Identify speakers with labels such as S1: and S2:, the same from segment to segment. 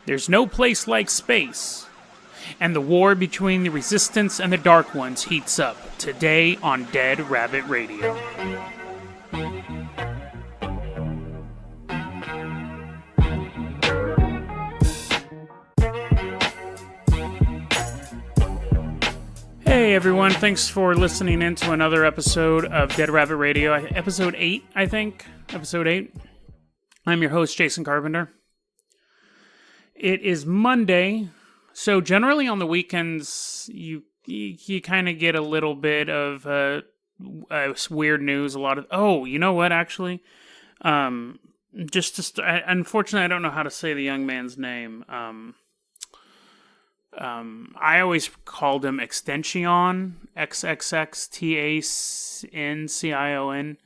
S1: There's no place like space. And the war between the Resistance and the Dark Ones heats up today on Dead Rabbit Radio. Hey everyone, thanks for listening in to another episode of Dead Rabbit Radio. Episode 8, I think. Episode 8. I'm your host, Jason Carpenter. It is Monday, so generally on the weekends, you kind of get a little bit of weird news, a lot of... Oh, you know what, actually? Unfortunately, I don't know how to say the young man's name. I always called him XXXTentacion, XXXTentacion.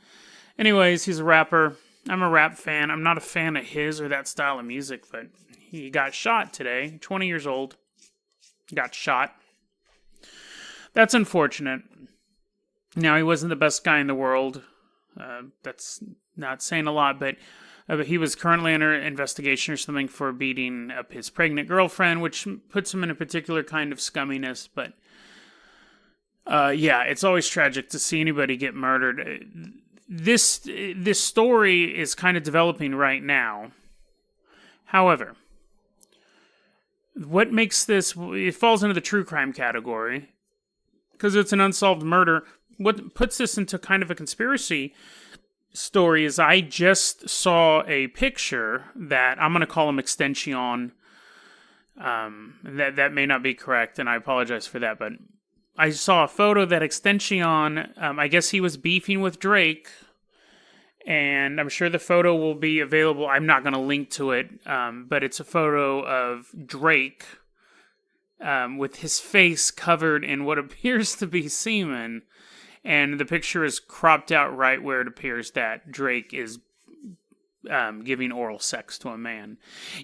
S1: Anyways, he's a rapper. I'm a rap fan. I'm not a fan of his or that style of music, but he got shot today. 20 years old. Got shot. That's unfortunate. Now, he wasn't the best guy in the world. That's not saying a lot, but he was currently under investigation or something for beating up his pregnant girlfriend, which puts him in a particular kind of scumminess. But yeah, it's always tragic to see anybody get murdered. This story is kind of developing right now. However, what makes this... It falls into the true crime category because it's an unsolved murder. What puts this into kind of a conspiracy story is I just saw a picture that I'm going to call him Extension. That may not be correct, and I apologize for that, but I saw a photo that Extension, I guess he was beefing with Drake, and I'm sure the photo will be available. I'm not going to link to it, but it's a photo of Drake with his face covered in what appears to be semen. And the picture is cropped out right where it appears that Drake is giving oral sex to a man.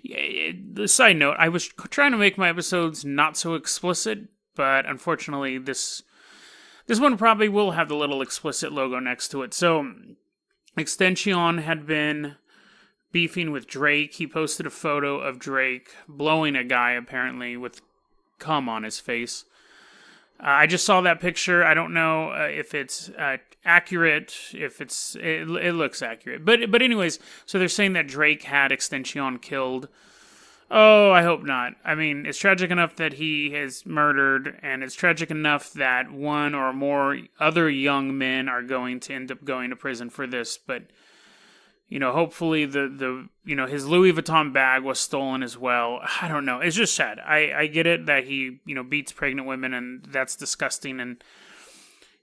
S1: The side note, I was trying to make my episodes not so explicit, but unfortunately this one probably will have the little explicit logo next to it. So, Extension had been beefing with Drake. He posted a photo of Drake blowing a guy, apparently, with cum on his face. I just saw that picture. I don't know if it's accurate, it looks accurate. But anyways, so they're saying that Drake had Extension killed. Oh, I hope not. I mean, it's tragic enough that he is murdered, and it's tragic enough that one or more other young men are going to end up going to prison for this. But, you know, hopefully the his Louis Vuitton bag was stolen as well. I don't know. It's just sad. I get it that he, beats pregnant women, and that's disgusting, and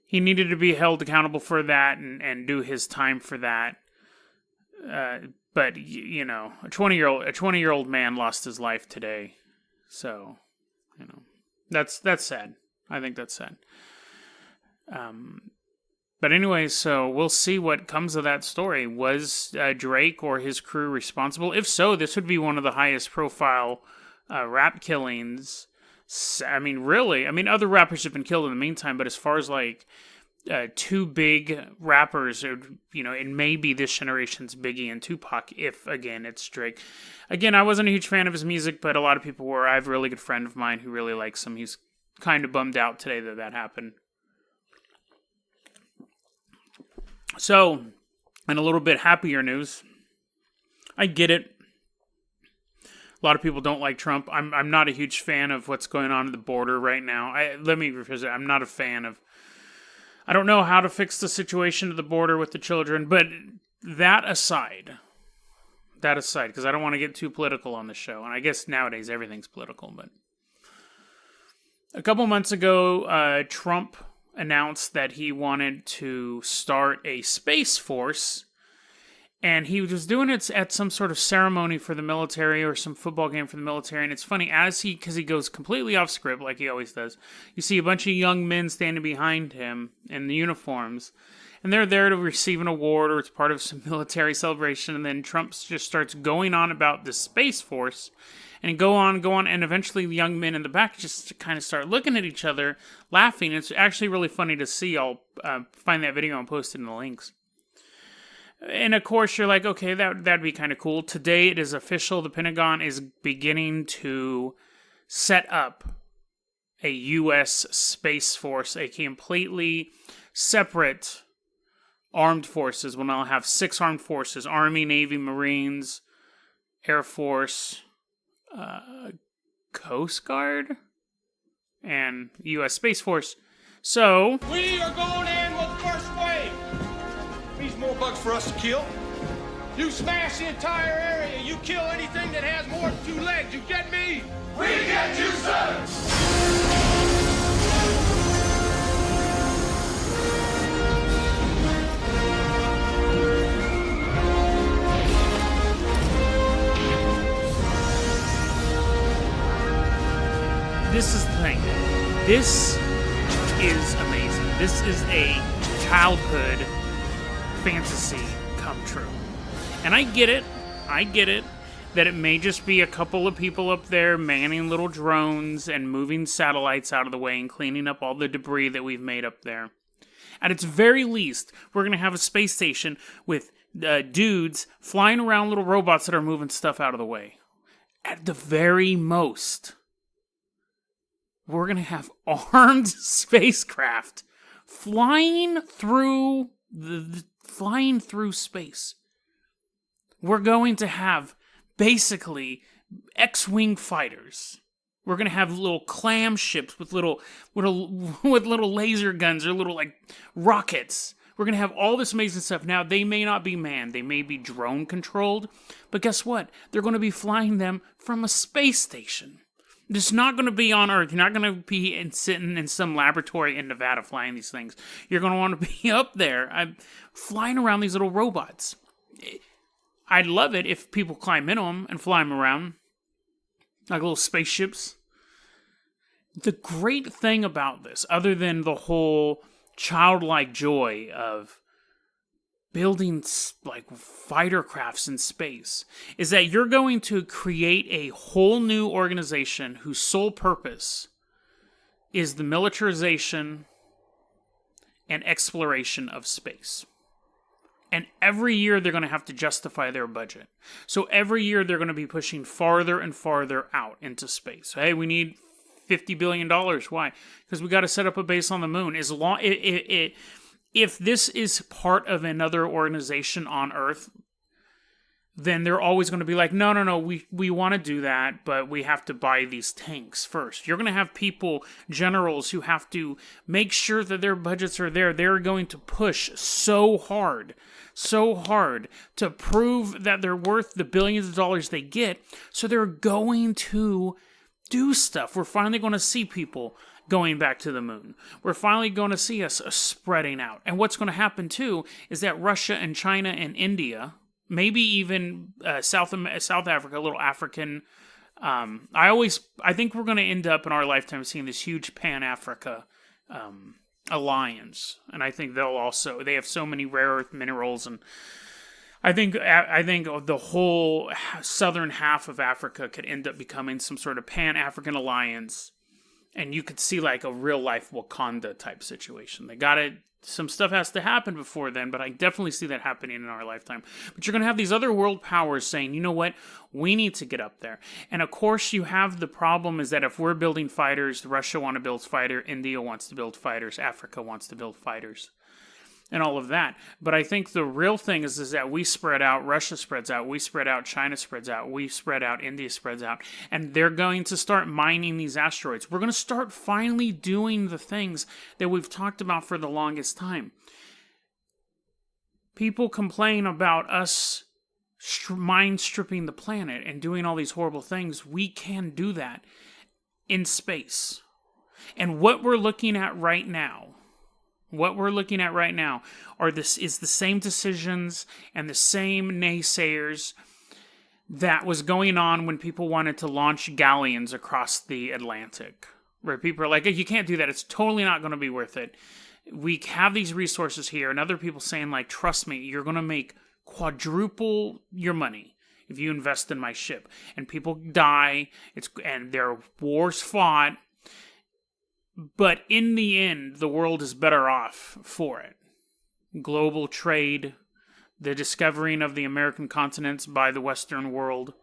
S1: he needed to be held accountable for that and do his time for that. But a 20-year-old man lost his life today. So, that's sad. I think that's sad. But anyway, so we'll see what comes of that story. Was Drake or his crew responsible? If so, this would be one of the highest profile rap killings. I mean, really. I mean, other rappers have been killed in the meantime, but as far as like two big rappers, it may be this generation's Biggie and Tupac if, again, it's Drake. Again, I wasn't a huge fan of his music, but a lot of people were. I have a really good friend of mine who really likes him. He's kind of bummed out today that happened. So, in a little bit happier news, I get it. A lot of people don't like Trump. I'm not a huge fan of what's going on at the border right now. Let me rephrase it. I'm not a fan of... I don't know how to fix the situation at the border with the children, but that aside, because I don't want to get too political on the show, and I guess nowadays everything's political, but a couple months ago, Trump announced that he wanted to start a space force, and he was doing it at some sort of ceremony for the military or some football game for the military. And it's funny, because he goes completely off script like he always does, you see a bunch of young men standing behind him in the uniforms, and they're there to receive an award or it's part of some military celebration. And then Trump just starts going on about the space force, and go on, and eventually the young men in the back just kind of start looking at each other, laughing. It's actually really funny to see. I'll find that video and post it in the links. And of course, you're like, okay, that'd be kind of cool. Today, it is official. The Pentagon is beginning to set up a U.S. Space Force, a completely separate armed forces. We'll now have 6 armed forces: Army, Navy, Marines, Air Force, Coast Guard, and U.S. Space Force. So
S2: we are going in with the first wave. Means more bugs for us to kill. You smash the entire area. You kill anything that has more than 2 legs. You get me? We get you, sir.
S1: This is the thing. This is amazing. This is a childhood fantasy come true. And I get it, that it may just be a couple of people up there manning little drones and moving satellites out of the way and cleaning up all the debris that we've made up there. At its very least, we're going to have a space station with dudes flying around little robots that are moving stuff out of the way. At the very most, we're going to have armed spacecraft flying through space. We're going to have basically X-wing fighters. We're going to have little clam ships with little laser guns or little like rockets. We're going to have all this amazing stuff. Now, they may not be manned. They may be drone controlled. But guess what? They're going to be flying them from a space station. It's not going to be on Earth. You're not going to be sitting in some laboratory in Nevada flying these things. You're going to want to be up there flying around these little robots. I'd love it if people climb into them and fly them around like little spaceships. The great thing about this, other than the whole childlike joy of building like fighter crafts in space, is that you're going to create a whole new organization whose sole purpose is the militarization and exploration of space. And every year they're going to have to justify their budget. So every year they're going to be pushing farther and farther out into space. Hey, we need $50 billion. Why? Because we got to set up a base on the moon. As long if this is part of another organization on Earth, then they're always going to be like, no, we want to do that, but we have to buy these tanks first. You're going to have people, generals, who have to make sure that their budgets are there. They're going to push so hard to prove that they're worth the billions of dollars they get. So they're going to do stuff. We're finally going to see people going back to the moon. We're finally going to see us spreading out. And what's going to happen too is that Russia and China and India, maybe even South Africa, a little African. I think we're going to end up in our lifetime seeing this huge Pan-Africa alliance, and I think they have so many rare earth minerals, and I think the whole southern half of Africa could end up becoming some sort of Pan-African alliance, and you could see like a real life Wakanda type situation. Some stuff has to happen before then, but I definitely see that happening in our lifetime. But you're going to have these other world powers saying, you know what, we need to get up there. And of course, you have the problem is that if we're building fighters, Russia wants to build fighters, India wants to build fighters, Africa wants to build fighters, and all of that. But I think the real thing is that we spread out, Russia spreads out, we spread out, China spreads out, we spread out, India spreads out, and they're going to start mining these asteroids. We're going to start finally doing the things that we've talked about for the longest time. People complain about us mind stripping the planet and doing all these horrible things. We can do that in space. And what we're looking at right now is the same decisions and the same naysayers that was going on when people wanted to launch galleons across the Atlantic. Where people are like, hey, you can't do that. It's totally not going to be worth it. We have these resources here. And other people saying like, trust me, you're going to make quadruple your money if you invest in my ship. And people die. And there are wars fought. But in the end, the world is better off for it. Global trade, the discovering of the American continents by the Western world,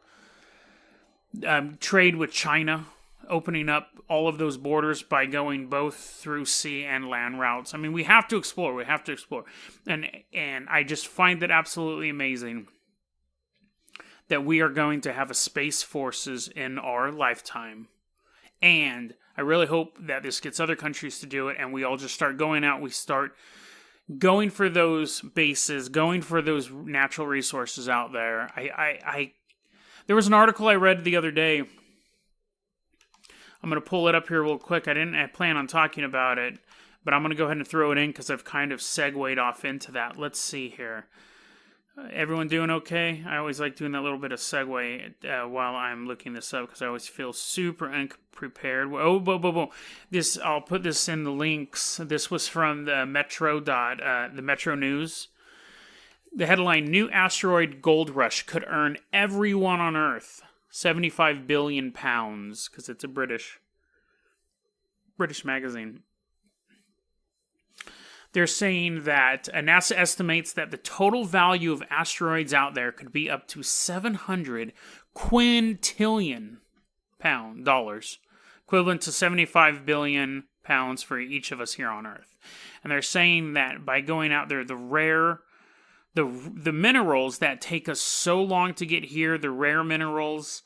S1: trade with China, opening up all of those borders by going both through sea and land routes. I mean, we have to explore. We have to explore. And I just find it absolutely amazing that we are going to have a space forces in our lifetime. And I really hope that this gets other countries to do it, and we all just start going out. We start going for those bases, going for those natural resources out there. There was an article I read the other day. I'm going to pull it up here real quick. I plan on talking about it, but I'm going to go ahead and throw it in because I've kind of segued off into that. Let's see here. Everyone doing okay? I always like doing that little bit of segue while I'm looking this up because I always feel super unprepared. Oh, I'll put this in the links. This was from the the Metro News. The headline: New asteroid gold rush could earn everyone on Earth £75 billion, because it's a British magazine. They're saying that NASA estimates that the total value of asteroids out there could be up to 700 quintillion dollars, equivalent to 75 billion pounds for each of us here on Earth. And they're saying that by going out there, the minerals that take us so long to get here, the rare minerals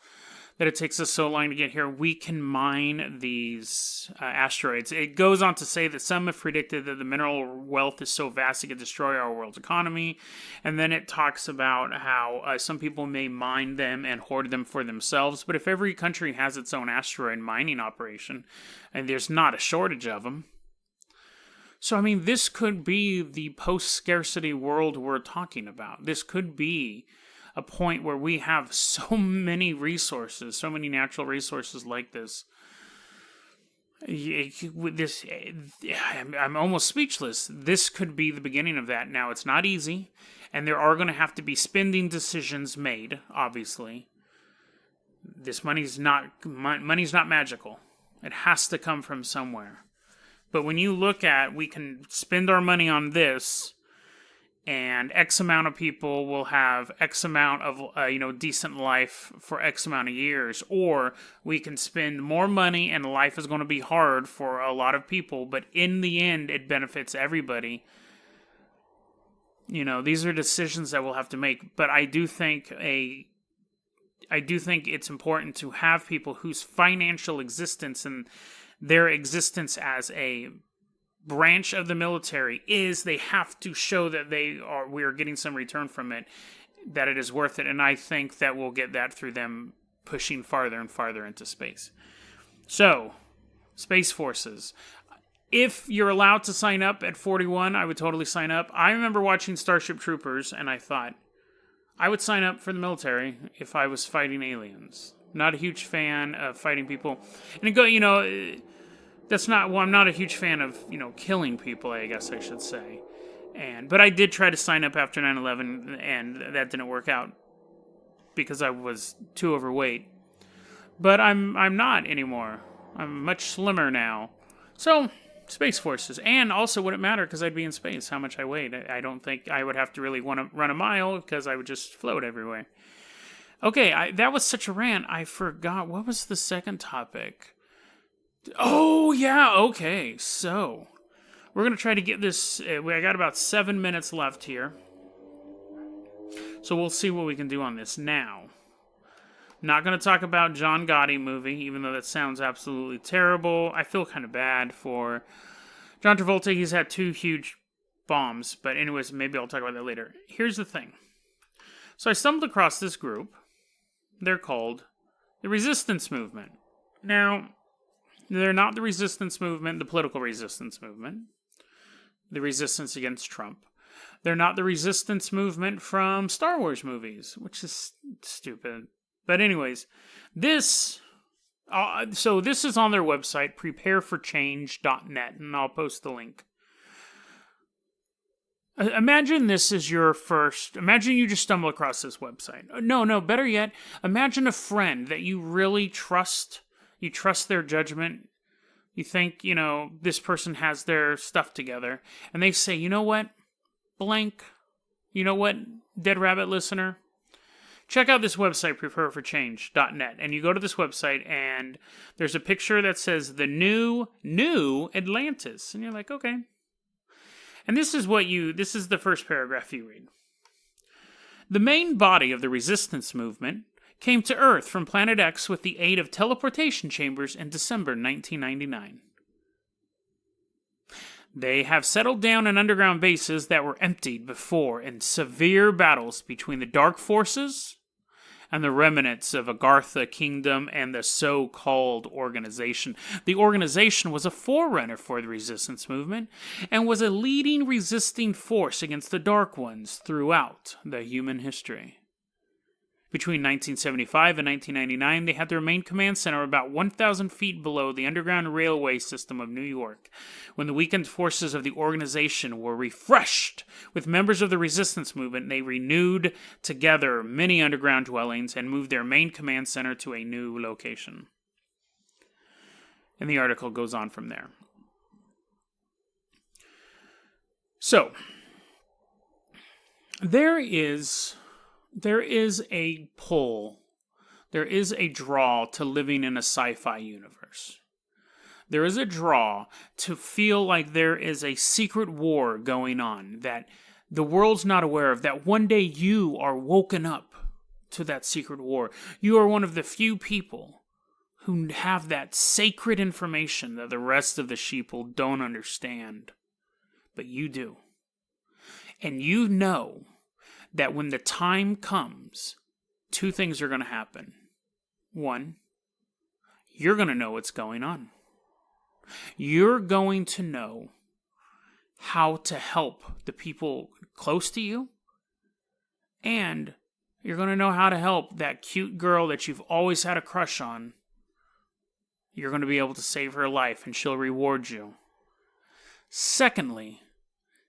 S1: that it takes us so long to get here, we can mine these asteroids. It goes on to say that some have predicted that the mineral wealth is so vast it could destroy our world's economy. And then it talks about how some people may mine them and hoard them for themselves. But if every country has its own asteroid mining operation, and there's not a shortage of them. So, I mean, this could be the post-scarcity world we're talking about. This could be a point where we have so many resources, so many natural resources like this. I'm almost speechless. This could be the beginning of that. Now, it's not easy, and there are going to have to be spending decisions made, obviously. This money's not magical. It has to come from somewhere. But when you look at, we can spend our money on this, and X amount of people will have X amount of, decent life for X amount of years. Or we can spend more money and life is going to be hard for a lot of people. But in the end, it benefits everybody. These are decisions that we'll have to make. But I do think it's important to have people whose financial existence and their existence as a branch of the military is they have to show that we are getting some return from it, that it is worth it. And I think that we'll get that through them pushing farther and farther into space. So, Space Forces. If you're allowed to sign up at 41, I would totally sign up. I remember watching Starship Troopers, and I thought, I would sign up for the military if I was fighting aliens. Not a huge fan of fighting people. And I'm not a huge fan of, killing people, I guess I should say. But I did try to sign up after 9/11, and that didn't work out because I was too overweight. But I'm not anymore. I'm much slimmer now. So, Space Forces. And also, would it matter because I'd be in space, how much I weighed? I don't think I would have to really want to run a mile because I would just float everywhere. Okay, that was such a rant. I forgot. What was the second topic? Oh, yeah, okay. So, we're going to try to get this. I got about 7 minutes left here. So, we'll see what we can do on this now. Not going to talk about John Gotti movie, even though that sounds absolutely terrible. I feel kind of bad for John Travolta. He's had 2 huge bombs. But anyways, maybe I'll talk about that later. Here's the thing. So, I stumbled across this group. They're called the Resistance Movement. Now, they're not the resistance movement, the political resistance movement, the resistance against Trump. They're not the resistance movement from Star Wars movies, which is stupid. But anyways, this is on their website, prepareforchange.net, and I'll post the link. Imagine this is your first. Imagine you just stumble across this website. No, better yet, imagine a friend that you really trust. You trust their judgment. You think, this person has their stuff together. And they say, you know what? Blank. You know what? Dead Rabbit listener, check out this website, preparerforchange.net. And you go to this website, and there's a picture that says the new Atlantis. And you're like, okay. And this is the first paragraph you read. The main body of the resistance movement came to Earth from Planet X with the aid of teleportation chambers in December 1999. They have settled down in underground bases that were emptied before in severe battles between the Dark Forces and the remnants of Agartha Kingdom and the so-called organization. The organization was a forerunner for the resistance movement and was a leading resisting force against the Dark Ones throughout the human history. Between 1975 and 1999, they had their main command center about 1,000 feet below the underground railway system of New York. When the weakened forces of the organization were refreshed with members of the resistance movement, they renewed together many underground dwellings and moved their main command center to a new location. And the article goes on from there. So, there is a pull, there is a draw to living in a sci-fi universe. There is a draw to feel like there is a secret war going on that the world's not aware of, that one day you are woken up to that secret war. You are one of the few people who have that sacred information that the rest of the sheeple don't understand. But you do. And you know that when the time comes, two things are going to happen. One, you're going to know what's going on. You're going to know how to help the people close to you. And you're going to know how to help that cute girl that you've always had a crush on. You're going to be able to save her life and she'll reward you. Secondly,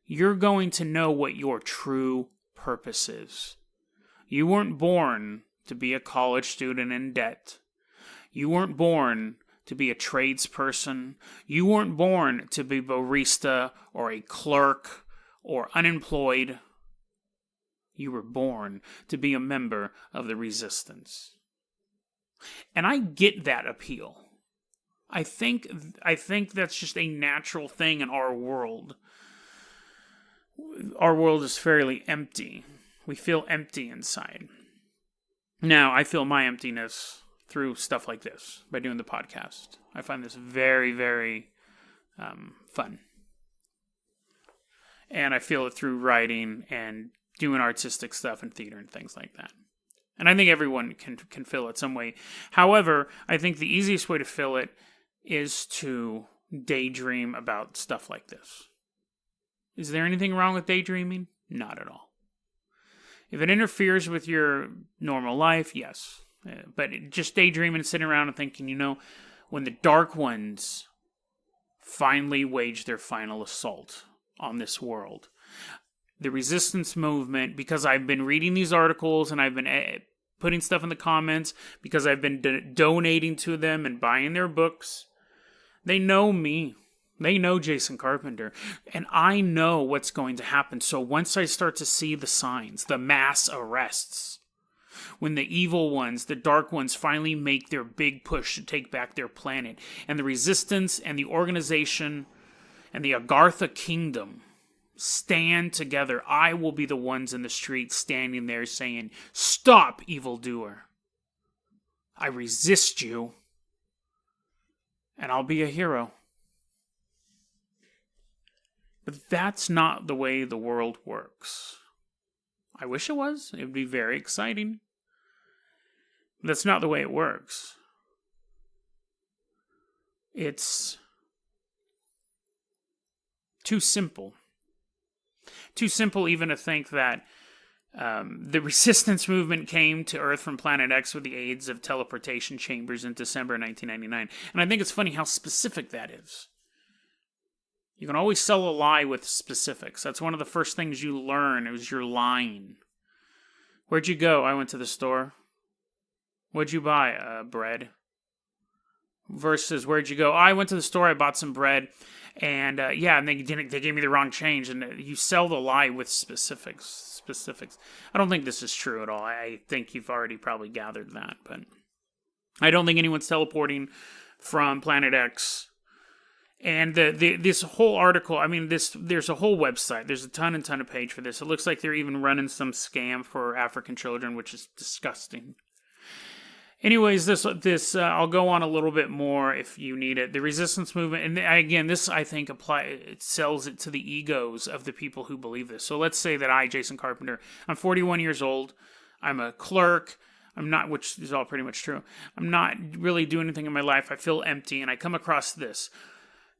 S1: you're going to know what your true purpose is. You weren't born to be a college student in debt. You weren't born to be a tradesperson. You weren't born to be a barista or a clerk or unemployed. You were born to be a member of the resistance. And I get that appeal. I think that's just a natural thing in our world. Our world is fairly empty. We feel empty inside. Now, I feel my emptiness through stuff like this, by doing the podcast. I find this very, very fun. And I feel it through writing and doing artistic stuff and theater and things like that. And I think everyone can feel it some way. However, I think the easiest way to feel it is to daydream about stuff like this. Is there anything wrong with daydreaming? Not at all. If it interferes with your normal life, yes. But just daydreaming and sitting around and thinking, when the Dark Ones finally wage their final assault on this world, the resistance movement, because I've been reading these articles and I've been putting stuff in the comments, because I've been donating to them and buying their books, they know me. They know Jason Carpenter, and I know what's going to happen. So once I start to see the signs, the mass arrests, when the evil ones, the Dark Ones, finally make their big push to take back their planet, and the resistance and the organization and the Agartha Kingdom stand together, I will be the ones in the street standing there saying, "Stop, evildoer. I resist you." And I'll be a hero. But that's not the way the world works. I wish it was. It would be very exciting. That's not the way it works. It's too simple. Too simple even to think that the resistance movement came to Earth from Planet X with the aids of teleportation chambers in December 1999. And I think it's funny how specific that is. You can always sell a lie with specifics. That's one of the first things you learn is you're lying. Where'd you go? I went to the store. What'd you buy? Bread. versus where'd you go? Oh, I went to the store, I bought some bread, and and they gave me the wrong change, and you sell the lie with specifics. I don't think this is true at all. I think you've already probably gathered that, but I don't think anyone's teleporting from Planet X. And this whole article, I mean, there's a whole website. There's a ton of page for this. It looks like they're even running some scam for African children, which is disgusting. Anyways, this I'll go on a little bit more if you need it. The resistance movement, and again, this I think it sells it to the egos of the people who believe this. So let's say that I, Jason Carpenter, I'm 41 years old. I'm a clerk. I'm not, which is all pretty much true. I'm not really doing anything in my life. I feel empty, and I come across this.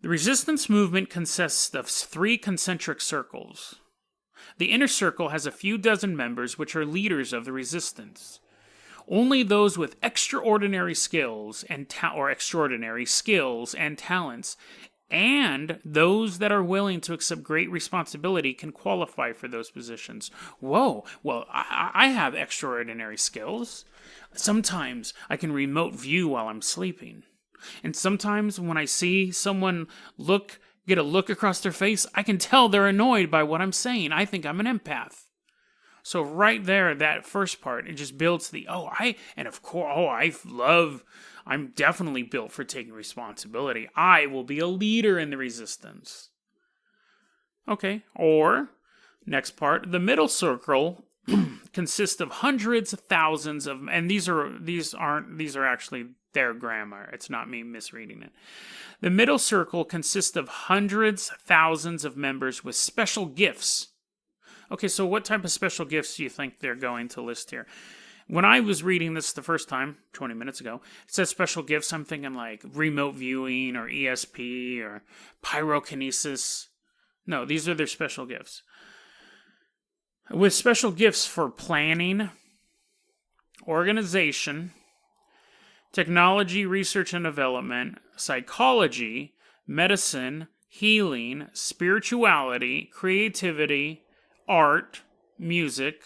S1: The resistance movement consists of 3 concentric circles. The inner circle has a few dozen members, which are leaders of the resistance. Only those with extraordinary skills and talents, and those that are willing to accept great responsibility can qualify for those positions. Whoa, well, I have extraordinary skills. Sometimes I can remote view while I'm sleeping. And sometimes when I see someone get a look across their face, I can tell they're annoyed by what I'm saying. I think I'm an empath. So right there, that first part, it just builds I'm definitely built for taking responsibility. I will be a leader in the resistance. Okay, or, next part, the middle circle consists of hundreds of thousands of, and these are actually their grammar. It's not me misreading it. The middle circle consists of hundreds, thousands of members with special gifts. Okay, so what type of special gifts do you think they're going to list here? When I was reading this the first time, 20 minutes ago, it says special gifts. I'm thinking like remote viewing or ESP or pyrokinesis. No, these are their special gifts. With special gifts for planning, organization, technology, research and development, psychology, medicine, healing, spirituality, creativity, art, music, ...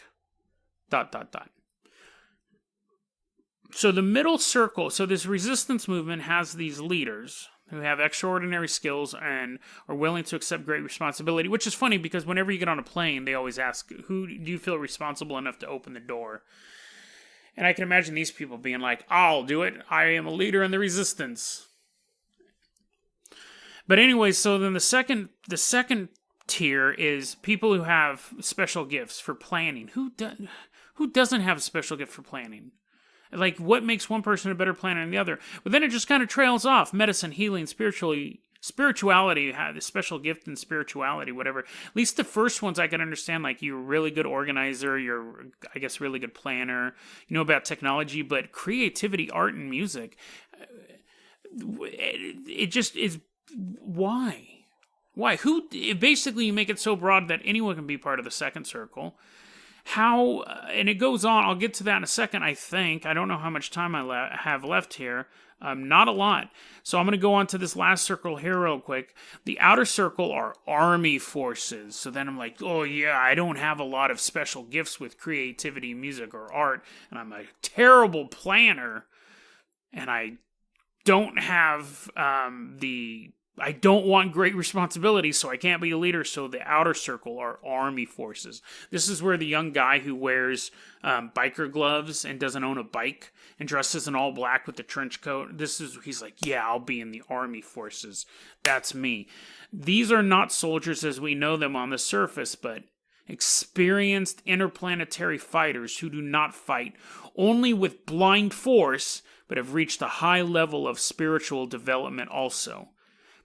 S1: So the middle circle, so this resistance movement has these leaders who have extraordinary skills and are willing to accept great responsibility, which is funny because whenever you get on a plane, they always ask, who do you feel responsible enough to open the door? And I can imagine these people being like, I'll do it. I am a leader in the resistance. But anyway, so then the second tier is people who have special gifts for planning. Who doesn't have a special gift for planning? Like, what makes one person a better planner than the other? But then it just kind of trails off. Medicine, healing, spirituality, have a special gift in spirituality, whatever. At least the first ones I can understand, like you're a really good organizer, you're, I guess, really good planner, you know about technology, but creativity, art, and music, it just is, why? Why? Basically, you make it so broad that anyone can be part of the second circle. How, and it goes on, I'll get to that in a second, I think. I don't know how much time I have left here. Not a lot. So I'm going to go on to this last circle here real quick. The outer circle are army forces. So then I'm like, oh yeah, I don't have a lot of special gifts with creativity, music, or art. And I'm a terrible planner. And I don't have I don't want great responsibility, so I can't be a leader. So the outer circle are army forces. This is where the young guy who wears biker gloves and doesn't own a bike and dresses in all black with the trench coat. He's like, yeah, I'll be in the army forces. That's me. These are not soldiers as we know them on the surface, but experienced interplanetary fighters who do not fight only with blind force, but have reached a high level of spiritual development also.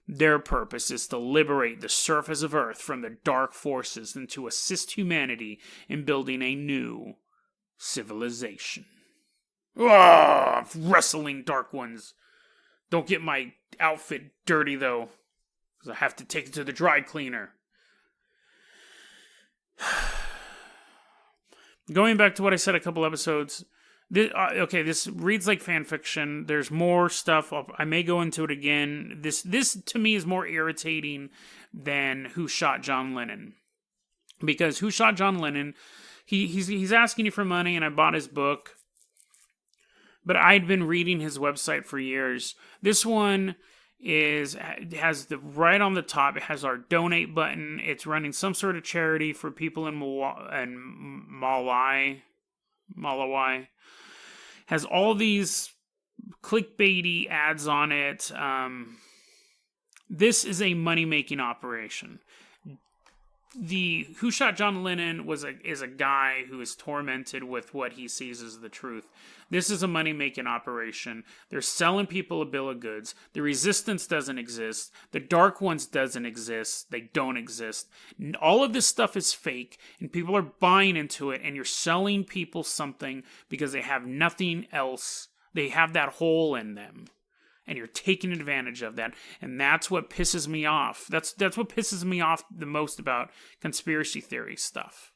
S1: Their purpose is to liberate the surface of Earth from the dark forces and to assist humanity in building a new civilization. Ah, wrestling dark ones. Don't get my outfit dirty, though, because I have to take it to the dry cleaner. Going back to what I said a couple episodes... This reads like fan fiction. There's more stuff. I may go into it again. This to me is more irritating than Who Shot John Lennon, because Who Shot John Lennon? He's asking you for money, and I bought his book. But I'd been reading his website for years. This one has the right on the top. It has our donate button. It's running some sort of charity for people in Malawi. Has all these clickbaity ads on it. This is a money-making operation. The Who Shot John Lennon is a guy who is tormented with what he sees as the truth. This is a money-making operation. They're selling people a bill of goods. The Resistance doesn't exist. The Dark Ones doesn't exist. They don't exist. All of this stuff is fake, and people are buying into it, and you're selling people something because they have nothing else. They have that hole in them. And you're taking advantage of that. And that's what pisses me off. That's what pisses me off the most about conspiracy theory stuff.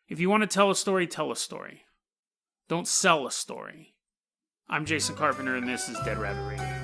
S1: If you want to tell a story, tell a story. Don't sell a story. I'm Jason Carpenter, and this is Dead Rabbit Radio.